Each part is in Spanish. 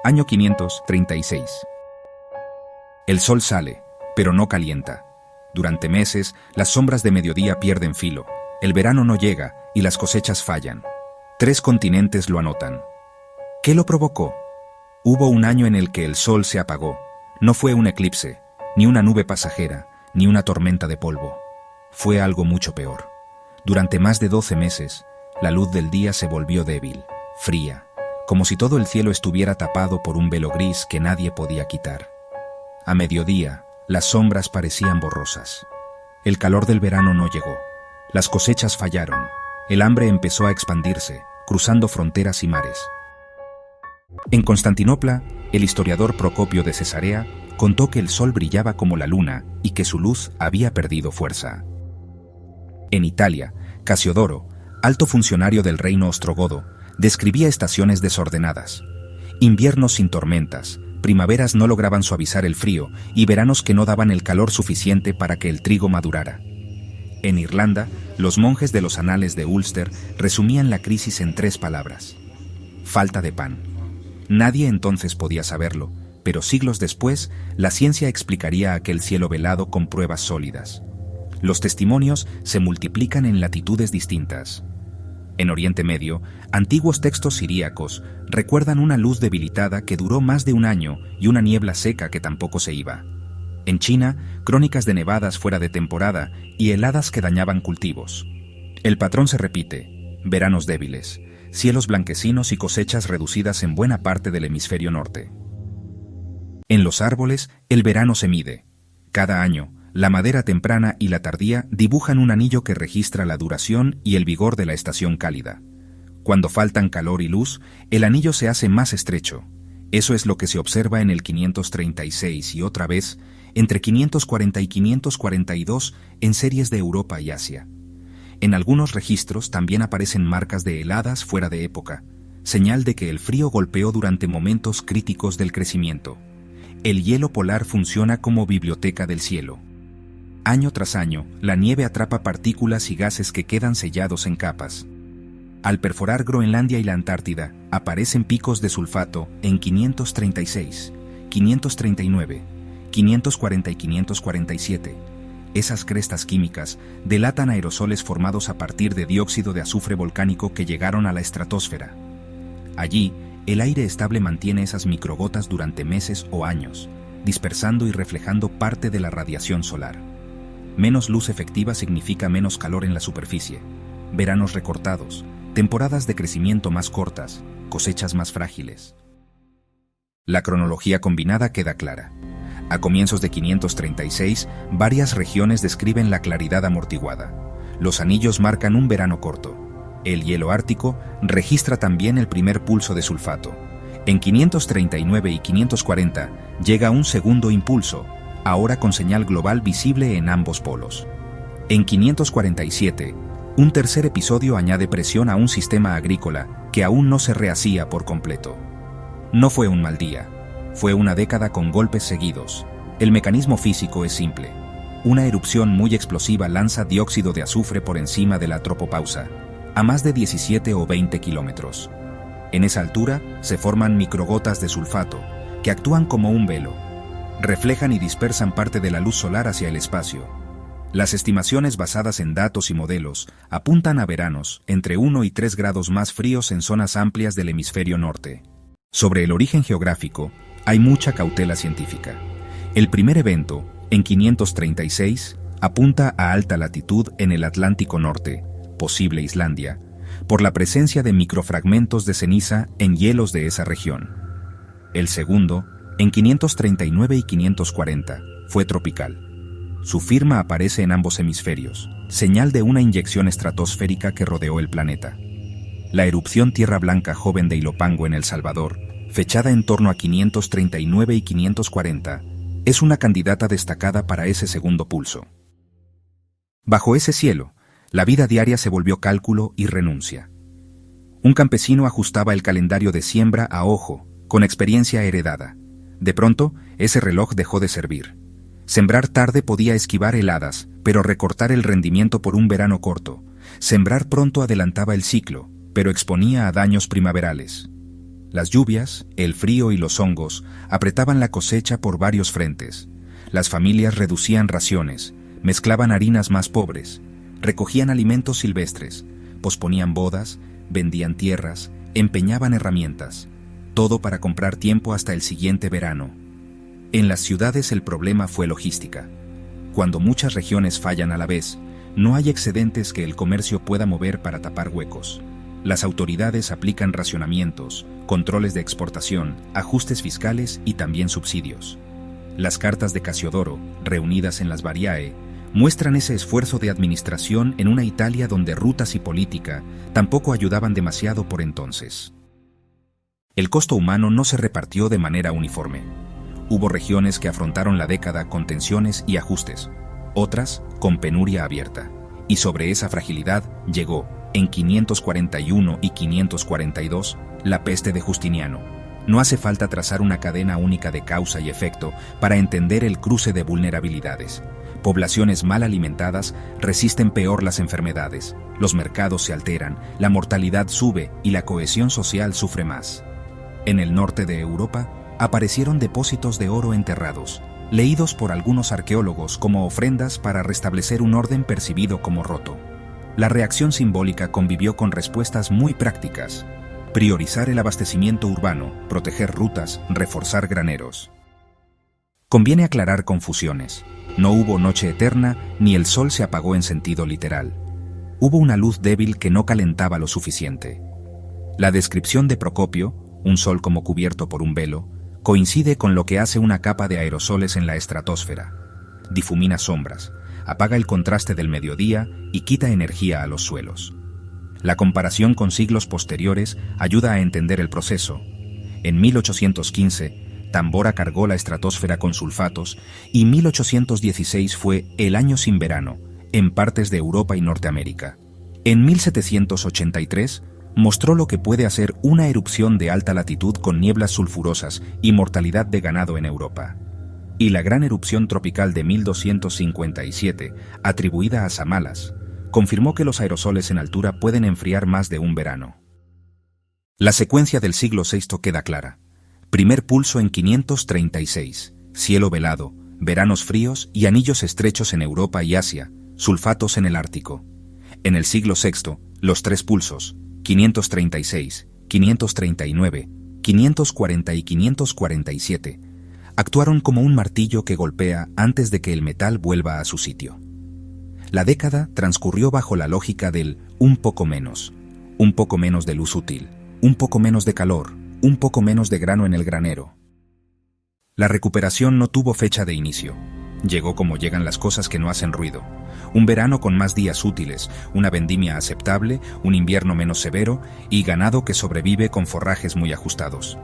Año 536. El sol sale, pero no calienta. Durante meses, las sombras de mediodía pierden filo, el verano no llega y las cosechas fallan. 3 continentes lo anotan. ¿Qué lo provocó? Hubo un año en el que el sol se apagó. No fue un eclipse, ni una nube pasajera, ni una tormenta de polvo. Fue algo mucho peor. Durante más de 12 meses, la luz del día se volvió débil, fría, como si todo el cielo estuviera tapado por un velo gris que nadie podía quitar. A mediodía, las sombras parecían borrosas. El calor del verano no llegó. Las cosechas fallaron. El hambre empezó a expandirse, cruzando fronteras y mares. En Constantinopla, el historiador Procopio de Cesarea contó que el sol brillaba como la luna y que su luz había perdido fuerza. En Italia, Casiodoro, alto funcionario del reino ostrogodo, describía estaciones desordenadas. Inviernos sin tormentas, primaveras no lograban suavizar el frío y veranos que no daban el calor suficiente para que el trigo madurara. En Irlanda, los monjes de los Anales de Ulster resumían la crisis en 3 palabras: falta de pan. Nadie entonces podía saberlo, pero siglos después, la ciencia explicaría aquel cielo velado con pruebas sólidas. Los testimonios se multiplican en latitudes distintas. En Oriente Medio, antiguos textos siríacos recuerdan una luz debilitada que duró más de un año y una niebla seca que tampoco se iba. En China, crónicas de nevadas fuera de temporada y heladas que dañaban cultivos. El patrón se repite: veranos débiles, cielos blanquecinos y cosechas reducidas en buena parte del hemisferio norte. En los árboles, el verano se mide. Cada año, la madera temprana y la tardía dibujan un anillo que registra la duración y el vigor de la estación cálida. Cuando faltan calor y luz, el anillo se hace más estrecho. Eso es lo que se observa en el 536 y otra vez, entre 540 y 542, en series de Europa y Asia. En algunos registros también aparecen marcas de heladas fuera de época, señal de que el frío golpeó durante momentos críticos del crecimiento. El hielo polar funciona como biblioteca del cielo. Año tras año, la nieve atrapa partículas y gases que quedan sellados en capas. Al perforar Groenlandia y la Antártida, aparecen picos de sulfato en 536, 539, 540 y 547. Esas crestas químicas delatan aerosoles formados a partir de dióxido de azufre volcánico que llegaron a la estratosfera. Allí, el aire estable mantiene esas microgotas durante meses o años, dispersando y reflejando parte de la radiación solar. Menos luz efectiva significa menos calor en la superficie, veranos recortados, temporadas de crecimiento más cortas, cosechas más frágiles. La cronología combinada queda clara. A comienzos de 536, varias regiones describen la claridad amortiguada. Los anillos marcan un verano corto. El hielo ártico registra también el primer pulso de sulfato. En 539 y 540 llega un segundo impulso, ahora con señal global visible en ambos polos. En 547, un tercer episodio añade presión a un sistema agrícola que aún no se rehacía por completo. No fue un mal día, fue una década con golpes seguidos. El mecanismo físico es simple. Una erupción muy explosiva lanza dióxido de azufre por encima de la tropopausa, a más de 17 o 20 kilómetros. En esa altura se forman microgotas de sulfato, que actúan como un velo. Reflejan y dispersan parte de la luz solar hacia el espacio. Las estimaciones basadas en datos y modelos apuntan a veranos entre 1 y 3 grados más fríos en zonas amplias del hemisferio norte. Sobre el origen geográfico, hay mucha cautela científica. El primer evento, en 536, apunta a alta latitud en el Atlántico Norte, posible Islandia, por la presencia de microfragmentos de ceniza en hielos de esa región. El segundo, en 539 y 540, fue tropical. Su firma aparece en ambos hemisferios, señal de una inyección estratosférica que rodeó el planeta. La erupción Tierra Blanca joven de Ilopango en El Salvador, fechada en torno a 539 y 540, es una candidata destacada para ese segundo pulso. Bajo ese cielo, la vida diaria se volvió cálculo y renuncia. Un campesino ajustaba el calendario de siembra a ojo, con experiencia heredada. De pronto, ese reloj dejó de servir. Sembrar tarde podía esquivar heladas, pero recortar el rendimiento por un verano corto. Sembrar pronto adelantaba el ciclo, pero exponía a daños primaverales. Las lluvias, el frío y los hongos apretaban la cosecha por varios frentes. Las familias reducían raciones, mezclaban harinas más pobres, recogían alimentos silvestres, posponían bodas, vendían tierras, empeñaban herramientas, todo para comprar tiempo hasta el siguiente verano. En las ciudades el problema fue logística. Cuando muchas regiones fallan a la vez, no hay excedentes que el comercio pueda mover para tapar huecos. Las autoridades aplican racionamientos, controles de exportación, ajustes fiscales y también subsidios. Las cartas de Casiodoro, reunidas en las Variae, muestran ese esfuerzo de administración en una Italia donde rutas y política tampoco ayudaban demasiado por entonces. El costo humano no se repartió de manera uniforme. Hubo regiones que afrontaron la década con tensiones y ajustes, otras con penuria abierta. Y sobre esa fragilidad llegó, en 541 y 542, la peste de Justiniano. No hace falta trazar una cadena única de causa y efecto para entender el cruce de vulnerabilidades. Poblaciones mal alimentadas resisten peor las enfermedades, los mercados se alteran, la mortalidad sube y la cohesión social sufre más. En el norte de Europa aparecieron depósitos de oro enterrados, leídos por algunos arqueólogos como ofrendas para restablecer un orden percibido como roto. La reacción simbólica convivió con respuestas muy prácticas: priorizar el abastecimiento urbano, proteger rutas, reforzar graneros. Conviene aclarar confusiones. No hubo noche eterna, ni el sol se apagó en sentido literal. Hubo una luz débil que no calentaba lo suficiente. La descripción de Procopio, un sol como cubierto por un velo, coincide con lo que hace una capa de aerosoles en la estratosfera. Difumina sombras, apaga el contraste del mediodía y quita energía a los suelos. La comparación con siglos posteriores ayuda a entender el proceso. En 1815, Tambora cargó la estratosfera con sulfatos y 1816 fue el año sin verano en partes de Europa y Norteamérica. En 1783 mostró lo que puede hacer una erupción de alta latitud con nieblas sulfurosas y mortalidad de ganado en Europa. Y la gran erupción tropical de 1257, atribuida a Samalas, confirmó que los aerosoles en altura pueden enfriar más de un verano. La secuencia del siglo VI queda clara. Primer pulso en 536, cielo velado, veranos fríos y anillos estrechos en Europa y Asia, sulfatos en el Ártico. En el siglo VI, los tres pulsos, 536, 539, 540 y 547, actuaron como un martillo que golpea antes de que el metal vuelva a su sitio. La década transcurrió bajo la lógica del un poco menos de luz útil, un poco menos de calor, un poco menos de grano en el granero. La recuperación no tuvo fecha de inicio. Llegó como llegan las cosas que no hacen ruido. Un verano con más días útiles, una vendimia aceptable, un invierno menos severo y ganado que sobrevive con forrajes muy ajustados.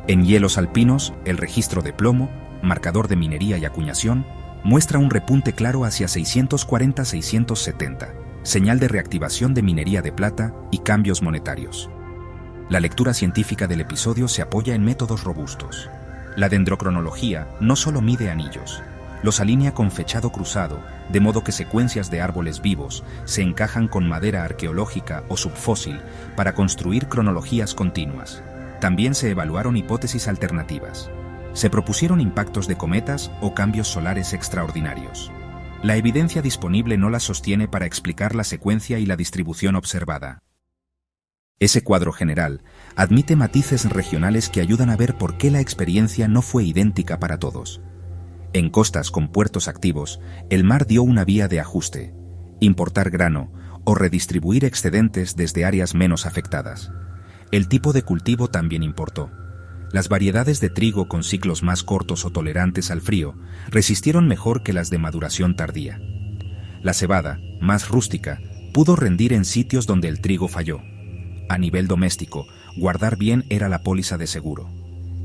En hielos alpinos, el registro de plomo, marcador de minería y acuñación, muestra un repunte claro hacia 640-670, señal de reactivación de minería de plata y cambios monetarios. La lectura científica del episodio se apoya en métodos robustos. La dendrocronología no solo mide anillos, los alinea con fechado cruzado, de modo que secuencias de árboles vivos se encajan con madera arqueológica o subfósil para construir cronologías continuas. También se evaluaron hipótesis alternativas. Se propusieron impactos de cometas o cambios solares extraordinarios. La evidencia disponible no las sostiene para explicar la secuencia y la distribución observada. Ese cuadro general admite matices regionales que ayudan a ver por qué la experiencia no fue idéntica para todos. En costas con puertos activos, el mar dio una vía de ajuste, importar grano o redistribuir excedentes desde áreas menos afectadas. El tipo de cultivo también importó. Las variedades de trigo con ciclos más cortos o tolerantes al frío resistieron mejor que las de maduración tardía. La cebada, más rústica, pudo rendir en sitios donde el trigo falló. A nivel doméstico, guardar bien era la póliza de seguro.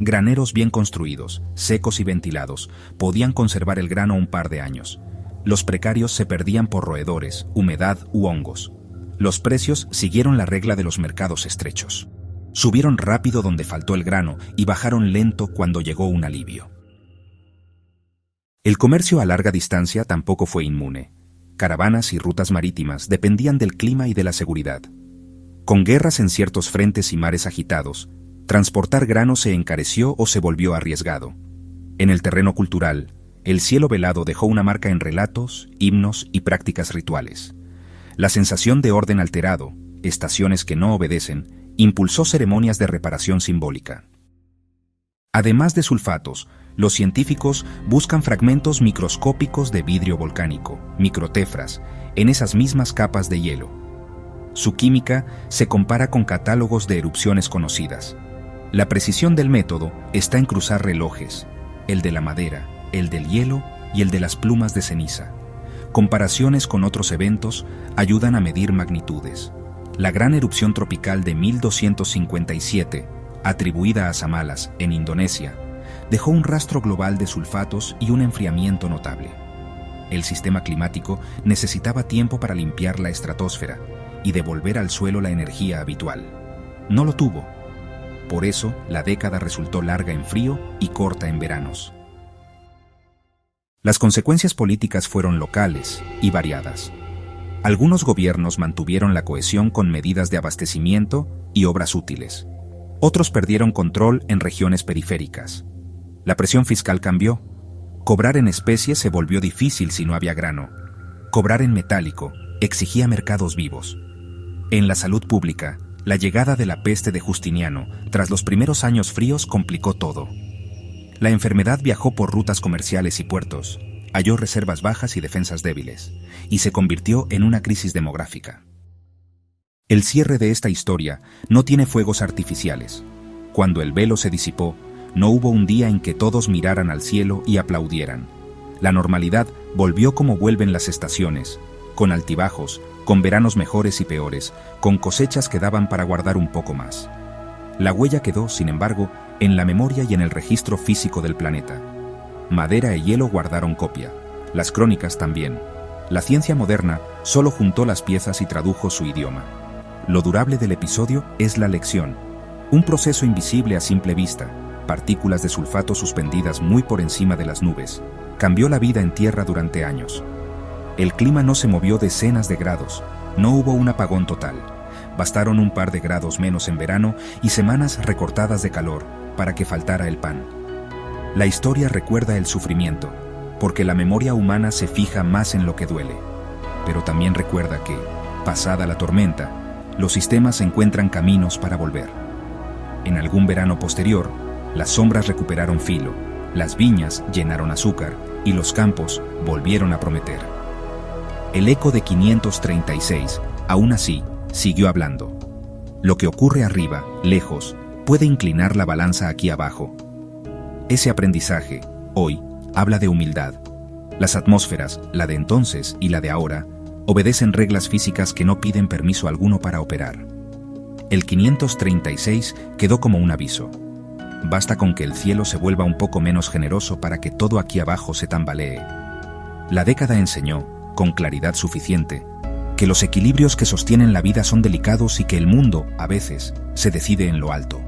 Graneros bien construidos, secos y ventilados, podían conservar el grano un par de años. Los precarios se perdían por roedores, humedad u hongos. Los precios siguieron la regla de los mercados estrechos. Subieron rápido donde faltó el grano y bajaron lento cuando llegó un alivio. El comercio a larga distancia tampoco fue inmune. Caravanas y rutas marítimas dependían del clima y de la seguridad. Con guerras en ciertos frentes y mares agitados, Transportar grano se encareció o se volvió arriesgado. En el terreno cultural, el cielo velado dejó una marca en relatos, himnos y prácticas rituales. La sensación de orden alterado, estaciones que no obedecen, impulsó ceremonias de reparación simbólica. Además de sulfatos, los científicos buscan fragmentos microscópicos de vidrio volcánico, microtefras, en esas mismas capas de hielo. Su química se compara con catálogos de erupciones conocidas. La precisión del método está en cruzar relojes, el de la madera, el del hielo y el de las plumas de ceniza. Comparaciones con otros eventos ayudan a medir magnitudes. La gran erupción tropical de 1257, atribuida a Samalas, en Indonesia, dejó un rastro global de sulfatos y un enfriamiento notable. El sistema climático necesitaba tiempo para limpiar la estratosfera y devolver al suelo la energía habitual. No lo tuvo. Por eso, la década resultó larga en frío y corta en veranos. Las consecuencias políticas fueron locales y variadas. Algunos gobiernos mantuvieron la cohesión con medidas de abastecimiento y obras útiles. Otros perdieron control en regiones periféricas. La presión fiscal cambió. Cobrar en especie se volvió difícil si no había grano. Cobrar en metálico exigía mercados vivos. En la salud pública, la llegada de la peste de Justiniano, tras los primeros años fríos, complicó todo. La enfermedad viajó por rutas comerciales y puertos, halló reservas bajas y defensas débiles, y se convirtió en una crisis demográfica. El cierre de esta historia no tiene fuegos artificiales. Cuando el velo se disipó, no hubo un día en que todos miraran al cielo y aplaudieran. La normalidad volvió como vuelven las estaciones, con altibajos, con veranos mejores y peores, con cosechas que daban para guardar un poco más. La huella quedó, sin embargo, en la memoria y en el registro físico del planeta. Madera y hielo guardaron copia, las crónicas también. La ciencia moderna solo juntó las piezas y tradujo su idioma. Lo durable del episodio es la lección, un proceso invisible a simple vista, partículas de sulfato suspendidas muy por encima de las nubes, cambió la vida en tierra durante años. El clima no se movió decenas de grados, no hubo un apagón total. Bastaron un par de grados menos en verano y semanas recortadas de calor para que faltara el pan. La historia recuerda el sufrimiento, porque la memoria humana se fija más en lo que duele. Pero también recuerda que, pasada la tormenta, los sistemas encuentran caminos para volver. En algún verano posterior, las sombras recuperaron filo, las viñas llenaron azúcar y los campos volvieron a prometer. El eco de 536, aún así, siguió hablando. Lo que ocurre arriba, lejos, puede inclinar la balanza aquí abajo. Ese aprendizaje, hoy, habla de humildad. Las atmósferas, la de entonces y la de ahora, obedecen reglas físicas que no piden permiso alguno para operar. El 536 quedó como un aviso. Basta con que el cielo se vuelva un poco menos generoso para que todo aquí abajo se tambalee. La década enseñó, con claridad suficiente, que los equilibrios que sostienen la vida son delicados y que el mundo, a veces, se decide en lo alto.